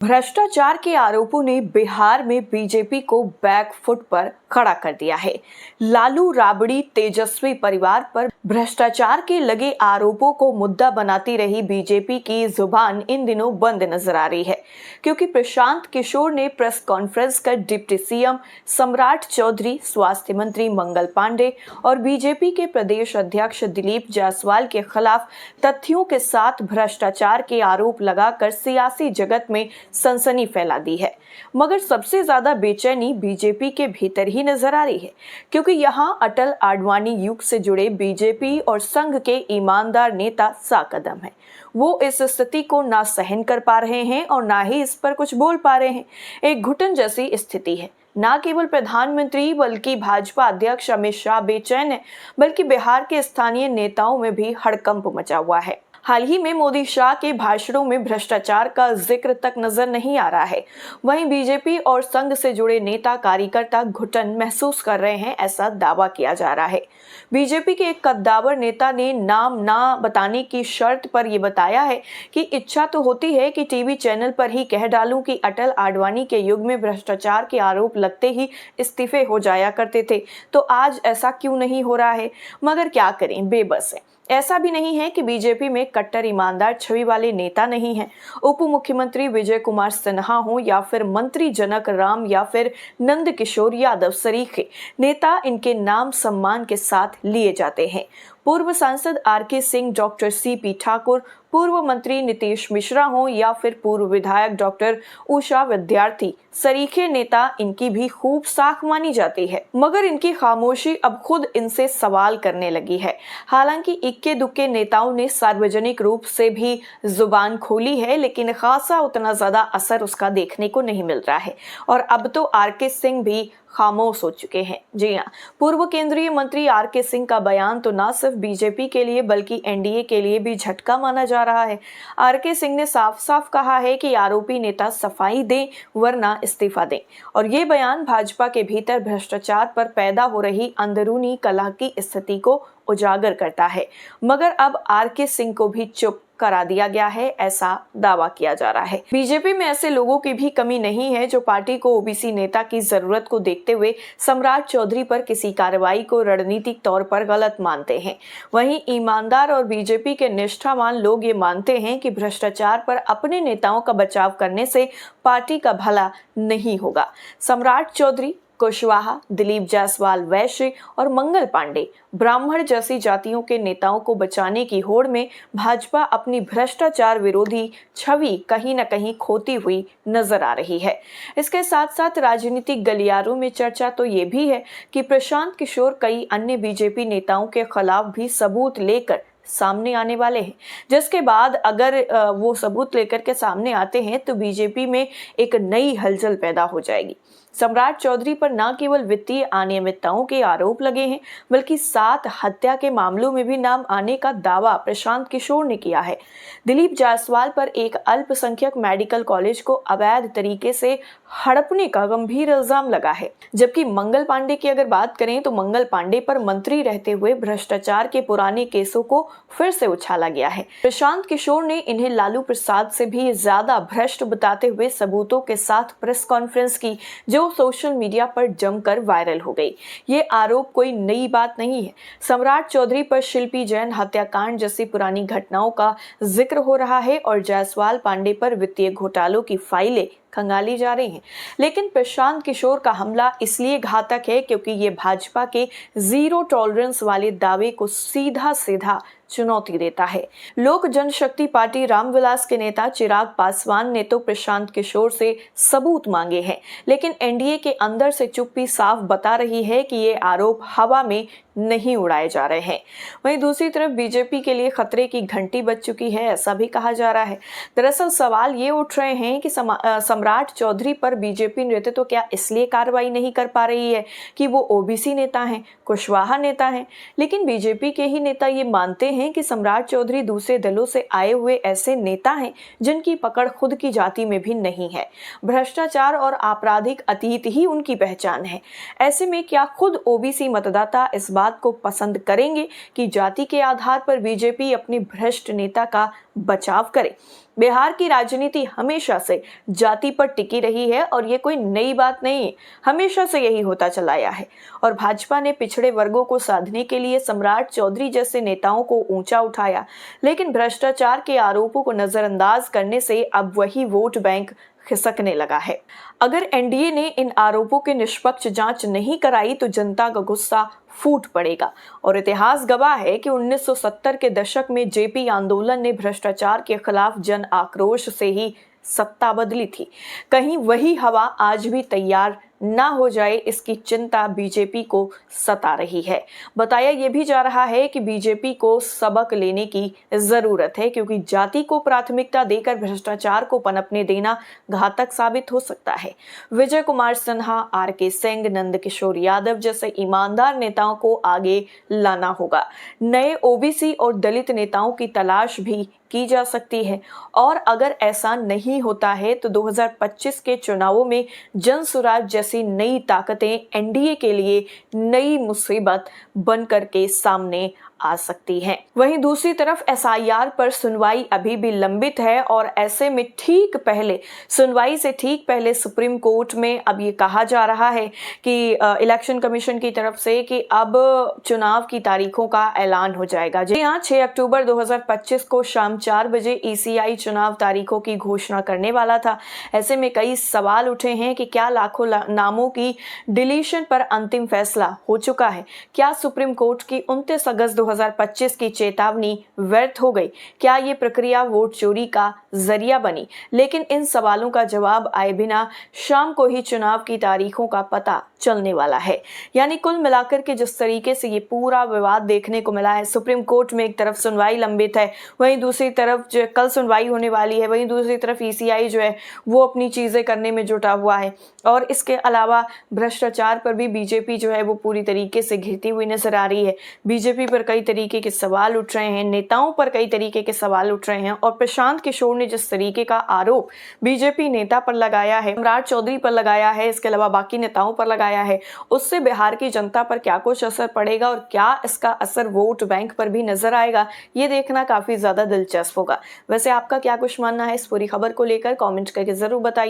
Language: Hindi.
भ्रष्टाचार के आरोपों ने बिहार में बीजेपी को बैक फुट पर खड़ा कर दिया है। लालू राबड़ी तेजस्वी परिवार पर भ्रष्टाचार के लगे आरोपों को मुद्दा बनाती रही बीजेपी की जुबान इन दिनों बंद नजर आ रही है, क्योंकि प्रशांत किशोर ने प्रेस कॉन्फ्रेंस कर डिप्टी सीएम सम्राट चौधरी, स्वास्थ्य मंत्री मंगल पांडे और बीजेपी के प्रदेश अध्यक्ष दिलीप जायसवाल के खिलाफ तथ्यों के साथ भ्रष्टाचार के आरोप लगाकर सियासी जगत में सनसनी फैला दी है। मगर सबसे ज्यादा बेचैनी बीजेपी के भीतर ही नजर आ रही है, क्योंकि यहां अटल आडवाणी युग से जुड़े बीजेपी और संघ के ईमानदार नेता साकदम हैं। वो इस स्थिति को ना सहन कर पा रहे हैं और ना ही इस पर कुछ बोल पा रहे हैं। एक घुटन जैसी स्थिति है। न केवल प्रधानमंत्री बल्कि भाजपा अध्यक्ष अमित शाह बेचैन है, बल्कि बिहार के स्थानीय नेताओं में भी हड़कंप मचा हुआ है। हाल ही में मोदी शाह के भाषणों में भ्रष्टाचार का जिक्र तक नजर नहीं आ रहा है। वहीं बीजेपी और संघ से जुड़े नेता कार्यकर्ता घुटन महसूस कर रहे हैं, ऐसा दावा किया जा रहा है। बीजेपी के एक कद्दावर नेता ने नाम ना बताने की शर्त पर यह बताया है कि इच्छा तो होती है कि टीवी चैनल पर ही कह डालूं कि अटल आडवाणी के युग में भ्रष्टाचार के आरोप लगते ही इस्तीफे हो जाया करते थे, तो आज ऐसा क्यों नहीं हो रहा है। मगर क्या करें, बेबस है। ऐसा भी नहीं है कि बीजेपी में कट्टर ईमानदार छवि वाले नेता नहीं हैं। उप मुख्यमंत्री विजय कुमार सिन्हा हो या फिर मंत्री जनक राम या फिर नंद किशोर यादव सरीखे नेता इनके नाम सम्मान के साथ लिए जाते हैं। पूर्व सांसद R K. Singh, doctor C P. Thakur, पूर्व मंत्री नीतीश मिश्रा हो या फिर पूर्व विधायक डॉक्टर उषा विद्यार्थी, सरीखे नेता इनकी भी खूब साख मानी जाती है। मगर इनकी खामोशी अब खुद इनसे सवाल करने लगी है। हालांकि इक्के दुक्के नेताओं ने सार्वजनिक रूप से भी जुबान खोली है, लेकिन खासा उतना ज्यादा असर उसका देखने को नहीं मिल रहा है। और अब तो आर.के. सिंह भी खामोश हो चुके हैं। जी हाँ, पूर्व केंद्रीय मंत्री आर.के. सिंह का बयान तो न सिर्फ बीजेपी के लिए बल्कि एनडीए के लिए भी झटका माना जा रहा है। आर.के. सिंह ने साफ साफ कहा है कि आरोपी नेता सफाई दें वरना इस्तीफा दें। और ये बयान भाजपा के भीतर भ्रष्टाचार पर पैदा हो रही अंदरूनी कलह की स्थिति को उजागर करता है। मगर अब आर.के. सिंह को भी चुप करा दिया गया है, ऐसा दावा किया जा रहा है। बीजेपी में ऐसे लोगों की भी कमी नहीं है जो पार्टी को ओबीसी नेता की जरूरत को देखते हुए सम्राट चौधरी पर किसी कार्रवाई को रणनीतिक तौर पर गलत मानते हैं। वहीं ईमानदार और बीजेपी के निष्ठावान लोग ये मानते हैं कि भ्रष्टाचार पर अपने नेताओं का बचाव करने से पार्टी का भला नहीं होगा। सम्राट चौधरी, कुशवाहा, दिलीप जायसवाल वैश्य और मंगल पांडे ब्राह्मण जैसी जातियों के नेताओं को बचाने की होड़ में भाजपा अपनी भ्रष्टाचार विरोधी छवि कहीं न कहीं खोती हुई नजर आ रही है। इसके साथ साथ राजनीतिक गलियारों में चर्चा तो ये भी है कि प्रशांत किशोर कई अन्य बीजेपी नेताओं के खिलाफ भी सबूत लेकर सामने आने वाले हैं, जिसके बाद अगर वो सबूत लेकर के सामने आते हैं तो बीजेपी में एक नई हलचल पैदा हो जाएगी। सम्राट चौधरी पर न केवल वित्तीय अनियमितताओं के आरोप लगे हैं, बल्कि 7 हत्या के मामलों में भी नाम आने का दावा प्रशांत किशोर ने किया है। दिलीप जायसवाल पर एक अल्पसंख्यक मेडिकल कॉलेज को अवैध तरीके से हड़पने का गंभीर इल्जाम लगा है। जबकि मंगल पांडे की अगर बात करें तो मंगल पांडे पर मंत्री रहते हुए भ्रष्टाचार के पुराने केसों को फिर से उछाला गया है। प्रशांत किशोर ने इन्हें लालू प्रसाद से भी ज्यादा भ्रष्ट बताते हुए सबूतों के साथ प्रेस कॉन्फ्रेंस की, जो सोशल मीडिया पर जमकर वायरल हो गई। ये आरोप कोई नई बात नहीं है। सम्राट चौधरी पर शिल्पी जैन हत्याकांड जैसी पुरानी घटनाओं का जिक्र हो रहा है और जायसवाल पांडे पर वित्तीय घोटालों की फाइलें खंगाली जा रही हैं। लेकिन प्रशांत किशोर का हमला इसलिए घातक है क्योंकि ये भाजपा के जीरो टॉलरेंस वाले दावे को सीधा सीधा चुनौती देता है। लोक जनशक्ति पार्टी रामविलास के नेता चिराग पासवान ने तो प्रशांत किशोर से सबूत मांगे हैं, लेकिन एनडीए के अंदर से चुप्पी साफ बता रही है कि ये आरोप हवा में नहीं उड़ाए जा रहे हैं। वहीं दूसरी तरफ बीजेपी के लिए खतरे की घंटी बज चुकी है, ऐसा भी कहा जा रहा है। दरअसल सवाल ये उठ रहे हैं कि सम्राट चौधरी पर बीजेपी नेतृत्व तो क्या इसलिए कार्रवाई नहीं कर पा रही है कि वो ओबीसी नेता हैं। कुशवाहा नेता हैं, लेकिन बीजेपी के ही नेता ये मानते हैं कि सम्राट चौधरी दूसरे दलों से आए हुए ऐसे नेता हैं जिनकी पकड़ खुद की जाति में भी नहीं है। भ्रष्टाचार और आपराधिक अतीत ही उनकी पहचान है। ऐसे में क्या खुद ओबीसी मतदाता इस बात को पसंद करेंगे कि जाति के आधार पर बीजेपी अपने भ्रष्ट नेता का बचाव करे? बिहार की राजनीति हमेशा से जाति पर टिकी रही है और ये कोई नई बात नहीं है, हमेशा से यही होता चला आया है। और भाजपा ने पिछड़े वर्गों को साधने के लिए सम्राट चौधरी जैसे नेताओं को ऊंचा उठाया, लेकिन भ्रष्टाचार के आरोपों को नजरअंदाज करने से अब वही वोट बैंक खिसकने लगा है। अगर एनडीए ने इन आरोपों की निष्पक्ष जांच नहीं कराई तो जनता का गुस्सा फूट पड़ेगा। और इतिहास गवाह है कि 1970 के दशक में जेपी आंदोलन ने भ्रष्टाचार के खिलाफ जन आक्रोश से ही सत्ता बदली थी। कहीं वही हवा आज भी तैयार ना हो जाए, इसकी चिंता बीजेपी को सता रही है। बताया यह भी जा रहा है कि बीजेपी को सबक लेने की जरूरत है, क्योंकि जाति को प्राथमिकता देकर भ्रष्टाचार को पनपने देना घातक साबित हो सकता है। विजय कुमार सिन्हा, आरके सिंह, नंदकिशोर यादव जैसे ईमानदार नेताओं को आगे लाना होगा। नए ओबीसी और दलित नेताओं की तलाश भी की जा सकती है, और अगर ऐसा नहीं होता है तो 2025 के चुनावों में जनसुराज जैसी नई ताकतें एनडीए के लिए नई मुसीबत बनकर के सामने आ सकती हैं। वहीं दूसरी तरफ एसआईआर पर सुनवाई अभी भी लंबित है, और ऐसे में सुनवाई से ठीक पहले सुप्रीम कोर्ट में अब ये कहा जा रहा है कि इलेक्शन कमीशन की तरफ से कि अब चुनाव की तारीखों का ऐलान हो जाएगा। जी हाँ, 6 अक्टूबर 2025 को शाम 4 बजे ईसीआई चुनाव तारीखों की घोषणा करने वाला था। ऐसे में कई सवाल उठे हैं कि क्या लाखों नामों की डिलीशन पर अंतिम फैसला हो चुका है? क्या सुप्रीम कोर्ट की 29 अगस्त 2025 की चेतावनी व्यर्थ हो गई? क्या ये प्रक्रिया वोट चोरी का जरिया बनी? लेकिन इन सवालों का जवाब आए बिना शाम को ही चुनाव की तारीखों का पता चलने वाला है। यानी कुल मिलाकर के जिस तरीके से ये पूरा विवाद देखने को मिला है, सुप्रीम कोर्ट में एक तरफ सुनवाई लंबित है, वहीं दूसरी तरफ जो कल सुनवाई होने वाली है, वहीं दूसरी तरफ ईसीआई जो है वो अपनी चीजें करने में जुटा हुआ है, और इसके अलावा भ्रष्टाचार पर भी बीजेपी जो है वो पूरी तरीके से घिरती हुई नजर आ रही है। बीजेपी पर कई तरीके के सवाल उठ रहे हैं, नेताओं पर कई तरीके के सवाल उठ रहे हैं, और प्रशांत किशोर ने जिस तरीके का आरोप बीजेपी नेता पर लगाया है, सम्राट चौधरी पर लगाया है, इसके अलावा बाकी नेताओं पर लगाया है, उससे बिहार की जनता पर क्या कुछ असर पड़ेगा और क्या इसका असर वोट बैंक पर भी नजर आएगा, ये देखना काफी ज्यादा दिलचस्प होगा। वैसे आपका क्या कुछ मानना है इस पूरी खबर को लेकर? कमेंट करके जरूर बताइए।